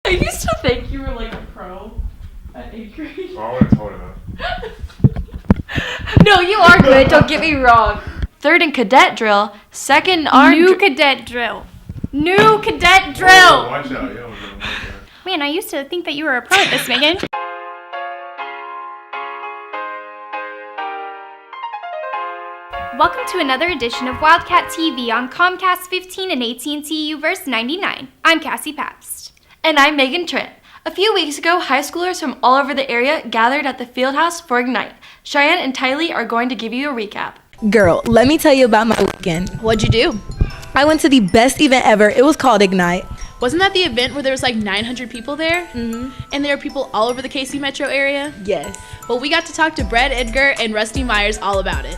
I used to think you were like a pro at 8th grade. Oh, I would have told him that. No, you are good, don't get me wrong. Third in cadet drill, second arm New cadet drill. New cadet drill. Oh, watch out. Yeah, watch out. Man, I used to think that you were a pro at this, Megan. Welcome to another edition of Wildcat TV on Comcast 15 and AT&T Uverse 99. I'm Cassie Pabst. And I'm Megan Trent. A few weeks ago, high schoolers from all over the area gathered at the Fieldhouse for Ignite. Cheyenne and Tylee are going to give you a recap. Girl, let me tell you about my weekend. What'd you do? I went to the best event ever. It was called Ignite. Wasn't that the event where there was like 900 people there? Mm-hmm. And there were people all over the KC metro area? Yes. Well, we got to talk to Brett Edgar and Rusty Myers all about it.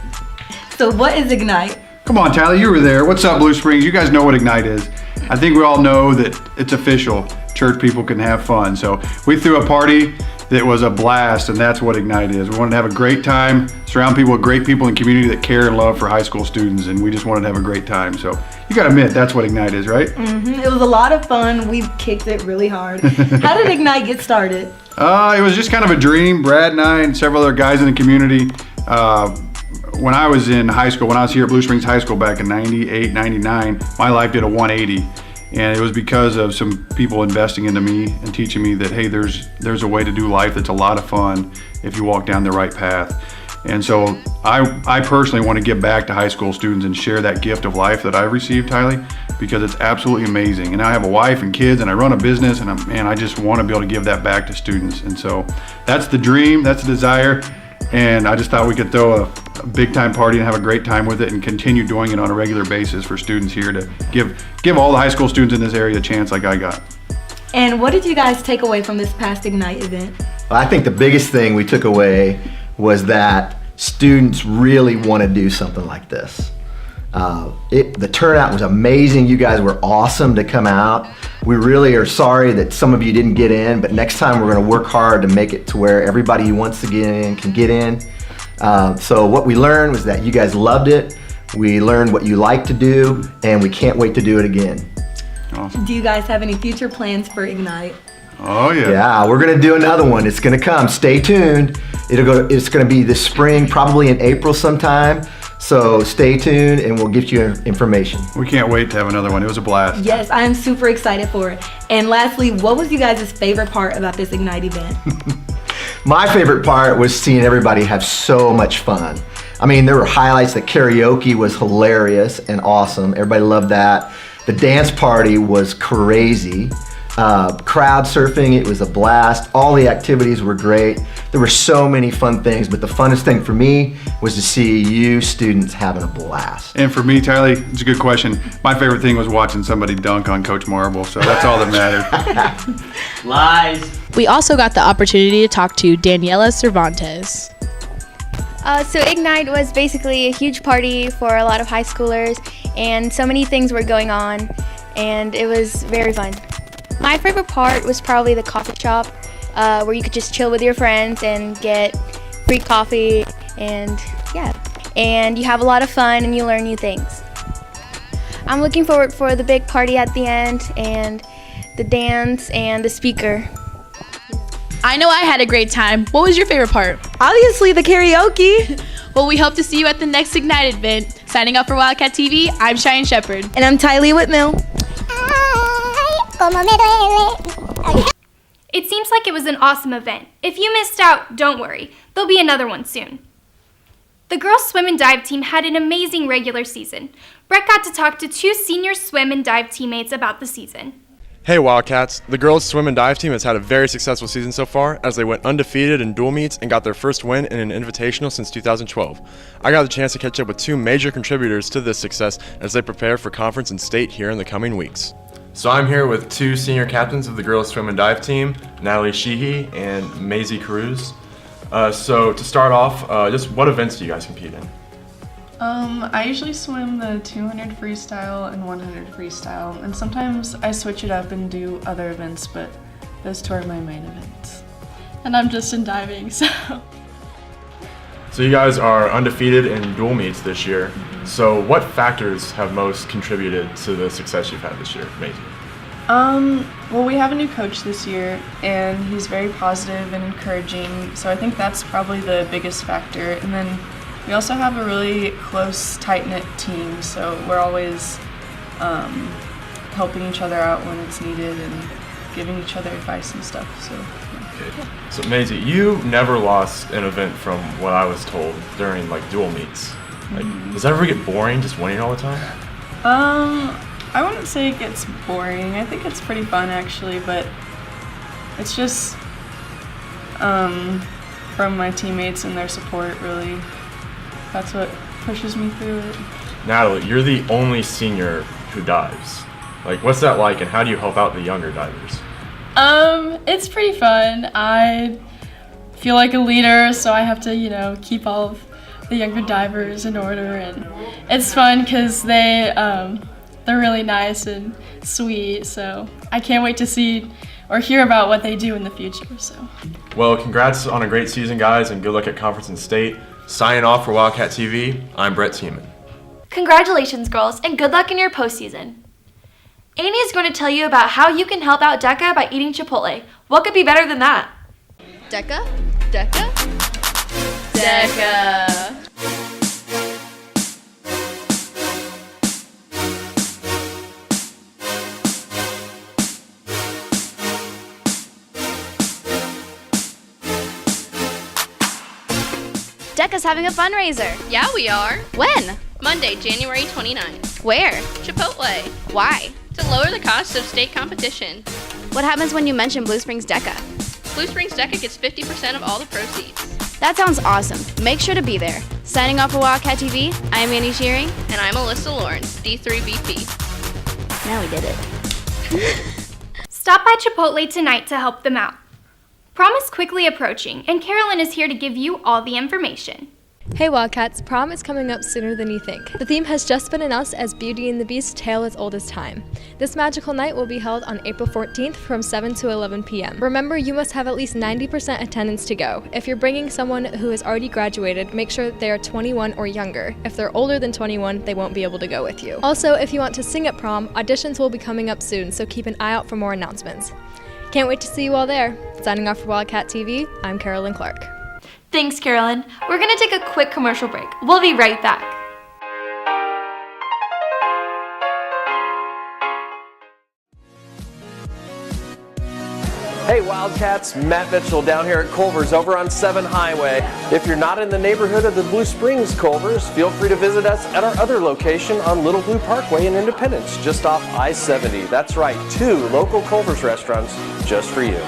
So what is Ignite? Come on, Tyler, you were there. What's up, Blue Springs? You guys know what Ignite is. I think we all know that it's official. Church people can have fun. So we threw a party that was a blast, and that's what Ignite is. We wanted to have a great time, surround people with great people in the community that care and love for high school students, and we just wanted to have a great time. So you gotta admit, that's what Ignite is, right? Mm-hmm. It was a lot of fun. We kicked it really hard. How did Ignite get started? It was just kind of a dream. Brad and I and several other guys in the community, when I was in high school, when I was here at Blue Springs High School back in 98, 99, my life did a 180. And it was because of some people investing into me and teaching me that, hey, there's a way to do life that's a lot of fun if you walk down the right path. And so I personally want to give back to high school students and share that gift of life that I've received, Tylee, because it's absolutely amazing. And I have a wife and kids and I run a business, and I just want to be able to give that back to students. And so that's the dream, that's the desire. And I just thought we could throw a big time party and have a great time with it and continue doing it on a regular basis for students here to give all the high school students in this area a chance like I got. And what did you guys take away from this past Ignite event? Well, I think the biggest thing we took away was that students really want to do something like this. The turnout was amazing. You guys were awesome to come out. We really are sorry that some of you didn't get in, but next time we're going to work hard to make it to where everybody who wants to get in can get in. So what we learned was that you guys loved it. We learned what you like to do, and we can't wait to do it again. Awesome. Do you guys have any future plans for Ignite? Oh yeah. Yeah, we're going to do another one. It's going to come. Stay tuned. It's going to be this spring, probably in April sometime. So stay tuned and we'll get you information. We can't wait to have another one. It was a blast. Yes, I am super excited for it. And lastly, what was you guys' favorite part about this Ignite event? My favorite part was seeing everybody have so much fun. I mean, there were highlights. The karaoke was hilarious and awesome. Everybody loved that. The dance party was crazy. Crowd surfing, it was a blast. All the activities were great. There were so many fun things, but the funnest thing for me was to see you students having a blast. And for me, Tylee, it's a good question. My favorite thing was watching somebody dunk on Coach Marble, so that's all that mattered. Lies. We also got the opportunity to talk to Daniela Cervantes. So Ignite was basically a huge party for a lot of high schoolers, and so many things were going on, and it was very fun. My favorite part was probably the coffee shop, where you could just chill with your friends and get free coffee, and yeah. And you have a lot of fun and you learn new things. I'm looking forward for the big party at the end and the dance and the speaker. I know I had a great time. What was your favorite part? Obviously the karaoke. Well, we hope to see you at the next Ignite event. Signing up for Wildcat TV, I'm Cheyenne Shepherd. And I'm Tylee Whitmill. It seems like it was an awesome event. If you missed out, don't worry. There'll be another one soon. The girls' swim and dive team had an amazing regular season. Brett got to talk to two senior swim and dive teammates about the season. Hey Wildcats, the girls swim and dive team has had a very successful season so far as they went undefeated in dual meets and got their first win in an invitational since 2012. I got the chance to catch up with two major contributors to this success as they prepare for conference and state here in the coming weeks. So I'm here with two senior captains of the girls swim and dive team, Natalie Sheehy and Maisie Cruz. So to start off, just what events do you guys compete in? I usually swim the 200 freestyle and 100 freestyle, and sometimes I switch it up and do other events, but those two are my main events. And I'm just in diving, so. So you guys are undefeated in dual meets this year. So what factors have most contributed to the success you've had this year, Maisie? Well, we have a new coach this year, and he's very positive and encouraging, so I think that's probably the biggest factor. And then we also have a really close, tight-knit team, so we're always helping each other out when it's needed and giving each other advice and stuff. So. Okay. So Maisie, you never lost an event from what I was told during like dual meets. Like, does that ever get boring just winning all the time? I wouldn't say it gets boring. I think it's pretty fun actually, but it's just from my teammates and their support really. That's what pushes me through it. Natalie, you're the only senior who dives. Like, what's that like, and how do you help out the younger divers? It's pretty fun. I feel like a leader, so I have to, keep all of the younger divers in order, and it's fun because they're really nice and sweet, so I can't wait to see or hear about what they do in the future. So. Well, congrats on a great season, guys, and good luck at conference and state. Signing off for Wildcat TV, I'm Brett Seaman. Congratulations, girls, and good luck in your postseason. Amy is going to tell you about how you can help out DECA by eating Chipotle. What could be better than that? DECA? DECA? DECA. DECA's having a fundraiser. Yeah, we are. When? Monday, January 29th. Where? Chipotle. Why? To lower the cost of state competition. What happens when you mention Blue Springs DECA? Blue Springs DECA gets 50% of all the proceeds. That sounds awesome. Make sure to be there. Signing off for Wildcat TV, I'm Annie Shearing. And I'm Alyssa Lawrence, D3VP. Now we did it. Stop by Chipotle tonight to help them out. Prom is quickly approaching, and Carolyn is here to give you all the information. Hey Wildcats, prom is coming up sooner than you think. The theme has just been announced as Beauty and the Beast Tale as Old as Time. This magical night will be held on April 14th from 7 to 11 p.m. Remember, you must have at least 90% attendance to go. If you're bringing someone who has already graduated, make sure that they are 21 or younger. If they're older than 21, they won't be able to go with you. Also, if you want to sing at prom, auditions will be coming up soon, so keep an eye out for more announcements. Can't wait to see you all there. Signing off for Wildcat TV, I'm Carolyn Clark. Thanks, Carolyn. We're going to take a quick commercial break. We'll be right back. Hey Wildcats, Matt Mitchell down here at Culver's over on 7 Highway. If you're not in the neighborhood of the Blue Springs Culver's, feel free to visit us at our other location on Little Blue Parkway in Independence, just off I-70. That's right, 2 local Culver's restaurants just for you.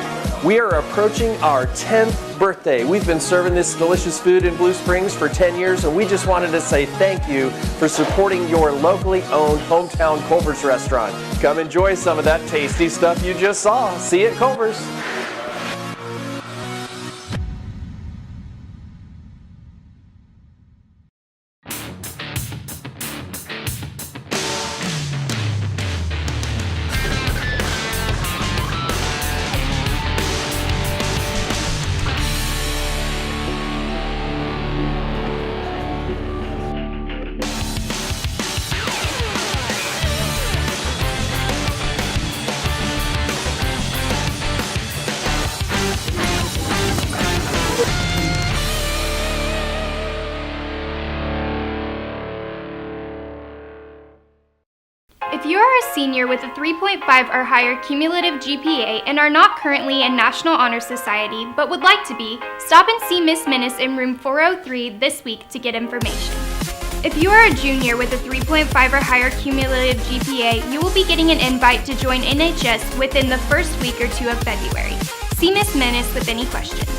We are approaching our 10th birthday. We've been serving this delicious food in Blue Springs for 10 years, and we just wanted to say thank you for supporting your locally owned hometown Culver's restaurant. Come enjoy some of that tasty stuff you just saw. See you at Culver's. If you are a senior with a 3.5 or higher cumulative GPA and are not currently in National Honor Society but would like to be, stop and see Miss Minnis in room 403 this week to get information. If you are a junior with a 3.5 or higher cumulative GPA, you will be getting an invite to join NHS within the first week or 2 of February. See Miss Minnis with any questions.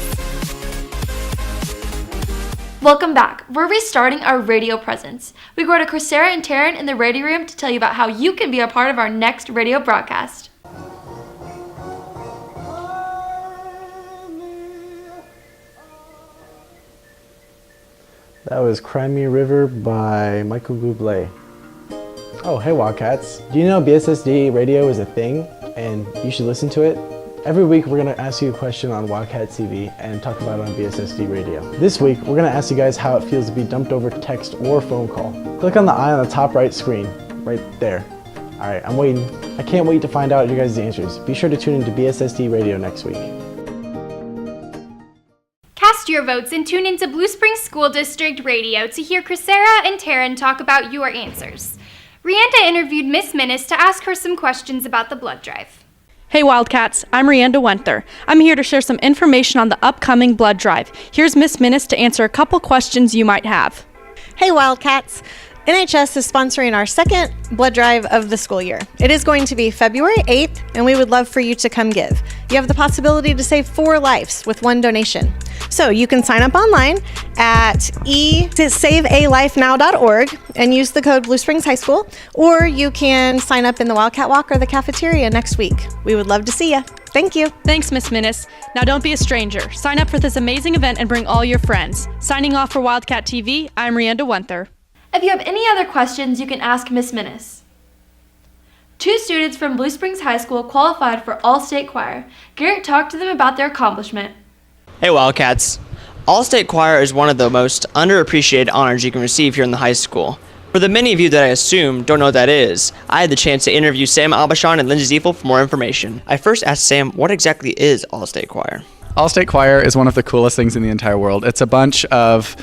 Welcome back. We're restarting our radio presence. We go to Chrisara and Taryn in the radio room to tell you about how you can be a part of our next radio broadcast. That was Cry Me a River by Michael Bublé. Oh, hey Wildcats. Do you know BSSD radio is a thing and you should listen to it? Every week we're going to ask you a question on Wildcat TV and talk about it on BSSD radio. This week we're going to ask you guys how it feels to be dumped over text or phone call. Click on the eye on the top right screen, right there. All right, I'm waiting. I can't wait to find out your guys' answers. Be sure to tune into BSSD Radio next week. Cast your votes and tune into Blue Springs School District Radio to hear Crisera and Taryn talk about your answers. Rianda interviewed Miss Minnis to ask her some questions about the blood drive. Hey Wildcats, I'm Rianda Wenther. I'm here to share some information on the upcoming blood drive. Here's Miss Minnis to answer a couple questions you might have. Hey Wildcats, NHS is sponsoring our second blood drive of the school year. It is going to be February 8th, and we would love for you to come give. You have the possibility to save 4 lives with 1 donation. So you can sign up online at savealifenow.org and use the code Blue Springs High School, or you can sign up in the Wildcat Walk or the cafeteria next week. We would love to see you. Thank you. Thanks, Miss Minnis. Now don't be a stranger. Sign up for this amazing event and bring all your friends. Signing off for Wildcat TV, I'm Rianda Wenther. If you have any other questions, you can ask Miss Minnis. 2 students from Blue Springs High School qualified for All-State Choir. Garrett talked to them about their accomplishment. Hey Wildcats. All-State Choir is one of the most underappreciated honors you can receive here in the high school. For the many of you that I assume don't know what that is, I had the chance to interview Sam Abashan and Lindsay Ziefel for more information. I first asked Sam what exactly is All-State Choir. All-State Choir is one of the coolest things in the entire world. It's a bunch of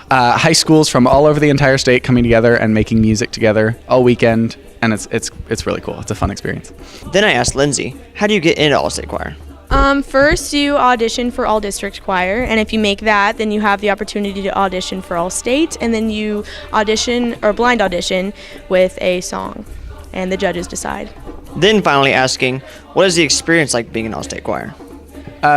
high schools from all over the entire state coming together and making music together all weekend, and it's really cool. It's a fun experience. Then I asked Lindsay, how do you get into All-State Choir? First you audition for All District Choir, and if you make that, then you have the opportunity to audition for All State, and then you audition or blind audition with a song, and the judges decide. Then finally asking, what is the experience like being in All-State Choir?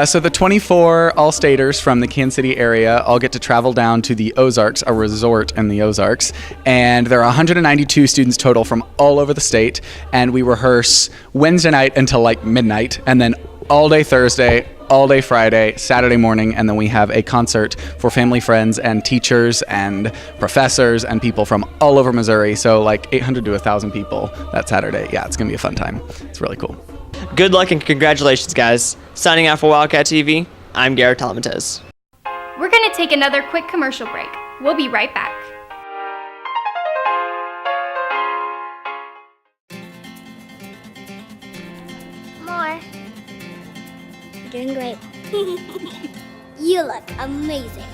So the 24 All-Staters from the Kansas City area all get to travel down to the Ozarks, a resort in the Ozarks, and there are 192 students total from all over the state, and we rehearse Wednesday night until like midnight, and then all day Thursday, all day Friday, Saturday morning, and then we have a concert for family, friends, and teachers and professors and people from all over Missouri, so like 800 to 1,000 people that Saturday. Yeah, it's gonna be a fun time. It's really cool. Good luck and congratulations, guys. Signing out for Wildcat TV, I'm Garrett Talamatez. We're going to take another quick commercial break. We'll be right back. More. You're doing great. You look amazing.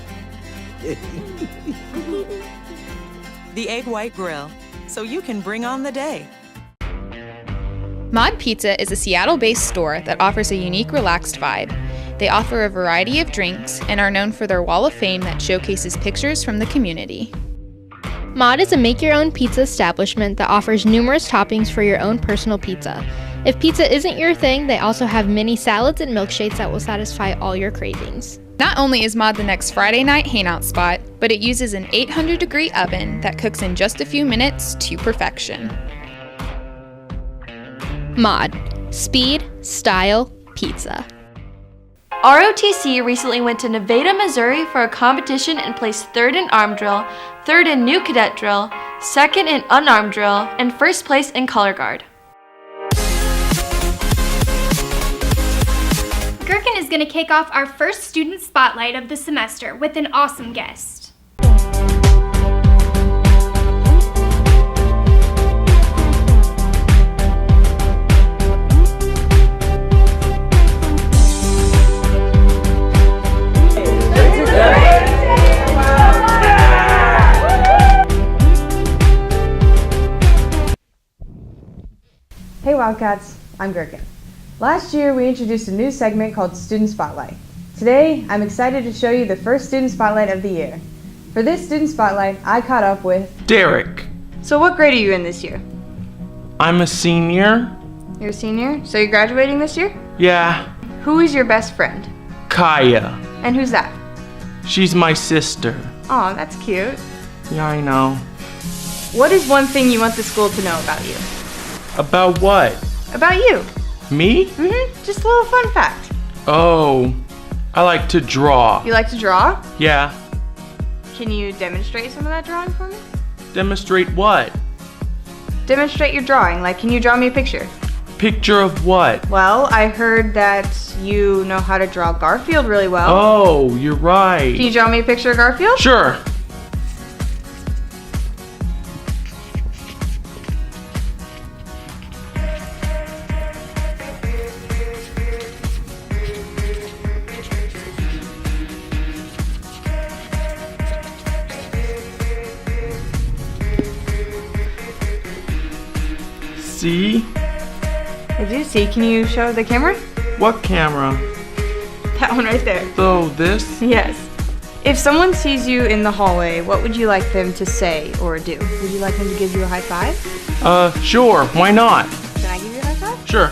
The Egg White Grill, so you can bring on the day. Mod Pizza is a Seattle-based store that offers a unique, relaxed vibe. They offer a variety of drinks and are known for their wall of fame that showcases pictures from the community. Mod is a make-your-own pizza establishment that offers numerous toppings for your own personal pizza. If pizza isn't your thing, they also have mini salads and milkshakes that will satisfy all your cravings. Not only is Mod the next Friday night hangout spot, but it uses an 800-degree oven that cooks in just a few minutes to perfection. Mod. Speed, style, pizza. ROTC recently went to Nevada, Missouri for a competition and placed 3rd in arm drill, 3rd in new cadet drill, 2nd in unarmed drill, and 1st place in color guard. Gherkin is going to kick off our first student spotlight of the semester with an awesome guest. Hey Wildcats, I'm Gherkin. Last year we introduced a new segment called Student Spotlight. Today I'm excited to show you the first Student Spotlight of the year. For this Student Spotlight, I caught up with Derek. So what grade are you in this year? I'm a senior. You're a senior? So you're graduating this year? Yeah, Who is your best friend? Kaya. And who's that? She's my sister. Aw, that's cute. Yeah, I know. What is one thing you want the school to know about you? About what? About you. Me? Just a little fun fact. Oh, I like to draw. You like to draw? Yeah. Can you demonstrate some of that drawing for me? Demonstrate what? Demonstrate your drawing. Like, can you draw me a picture? Picture of what? Well, I heard that you know how to draw Garfield really well. Oh, you're right. Can you draw me a picture of Garfield? Sure. see? I do see. Can you show the camera? What camera? That one right there. So this? Yes. If someone sees you in the hallway, what would you like them to say or do? Would you like them to give you a high five? Sure. Why not? Can I give you a high five? Sure.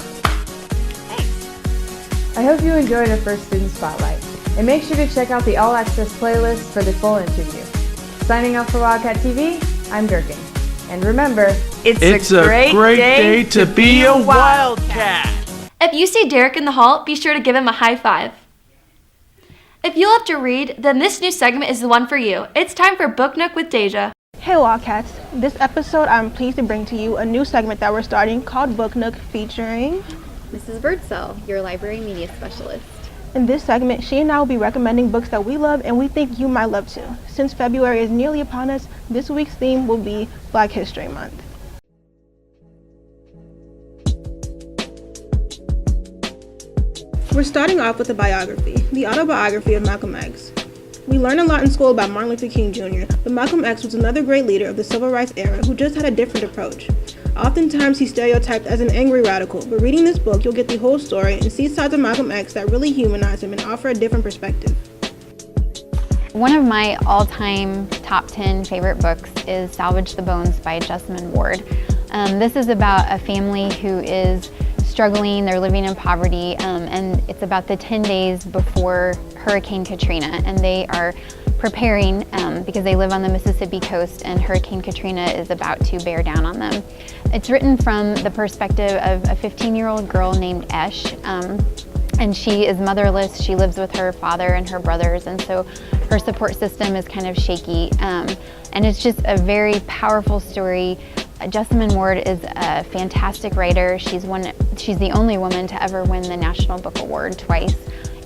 I hope you enjoyed our first Student Spotlight. And make sure to check out the All Access playlist for the full interview. Signing off for Wildcat TV, I'm Gherkin. And remember, It's a great day to be a Wildcat. If you see Derek in the hall, be sure to give him a high five. If you love to read, then this new segment is the one for you. It's time for Book Nook with Deja. Hey Wildcats, this episode I'm pleased to bring to you a new segment that we're starting called Book Nook featuring Mrs. Birdsell, your library media specialist. In this segment, she and I will be recommending books that we love and we think you might love too. Since February is nearly upon us, this week's theme will be Black History Month. We're starting off with a biography, the autobiography of Malcolm X. We learn a lot in school about Martin Luther King Jr., but Malcolm X was another great leader of the Civil Rights era who just had a different approach. Oftentimes he's stereotyped as an angry radical, but reading this book you'll get the whole story and see sides of Malcolm X that really humanize him and offer a different perspective. One of my all-time top 10 favorite books is Salvage the Bones by Jessamine Ward. This is about a family who is struggling, they're living in poverty, and it's about the 10 days before Hurricane Katrina, and they are preparing because they live on the Mississippi coast and Hurricane Katrina is about to bear down on them. It's written from the perspective of a 15-year-old girl named Esh, and she is motherless. She lives with her father and her brothers, and so her support system is kind of shaky, and it's just a very powerful story. Jessamine Ward is a fantastic writer. She's the only woman to ever win the National Book Award twice,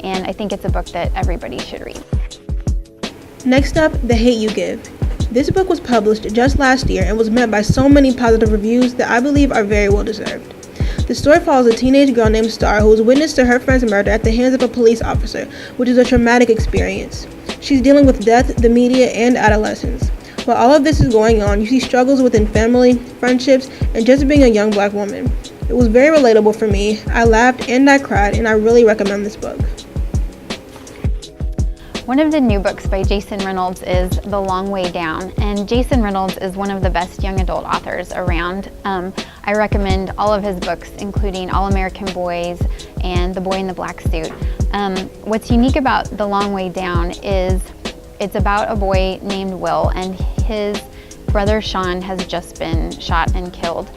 and I think it's a book that everybody should read. Next up, The Hate U Give. This book was published just last year and was met by so many positive reviews that I believe are very well deserved. The story follows a teenage girl named Star who was witness to her friend's murder at the hands of a police officer, which is a traumatic experience. She's dealing with death, the media, and adolescence. While all of this is going on, you see struggles within family, friendships, and just being a young black woman. It was very relatable for me. I laughed and I cried, and I really recommend this book. One of the new books by Jason Reynolds is The Long Way Down, and Jason Reynolds is one of the best young adult authors around. I recommend all of his books, including All American Boys and The Boy in the Black Suit. What's unique about The Long Way Down is it's about a boy named Will, and his brother Sean has just been shot and killed.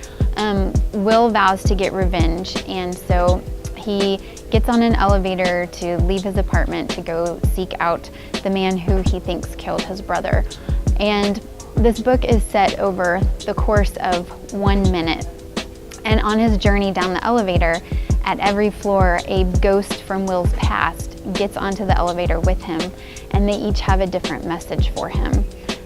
Will vows to get revenge, and so he gets on an elevator to leave his apartment to go seek out the man who he thinks killed his brother. And this book is set over the course of 1 minute. And on his journey down the elevator, at every floor, a ghost from Will's past gets onto the elevator with him, and they each have a different message for him.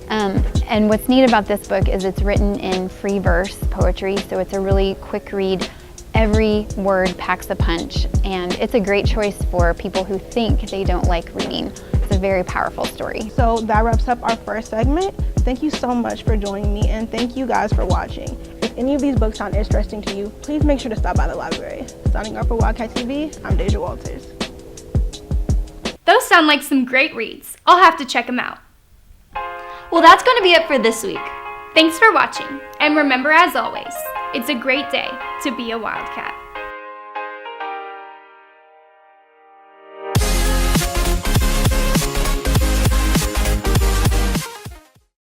And what's neat about this book is it's written in free verse poetry, so it's a really quick read. Every word packs a punch, and it's a great choice for people who think they don't like reading. It's a very powerful story. So that wraps up our first segment. Thank you so much for joining me, and thank you guys for watching. If any of these books sound interesting to you, please make sure to stop by the library. Signing off for Wildcat TV, I'm Deja Walters. Those sound like some great reads. I'll have to check them out. Well, that's going to be it for this week. Thanks for watching, and remember, as always, it's a great day to be a Wildcat.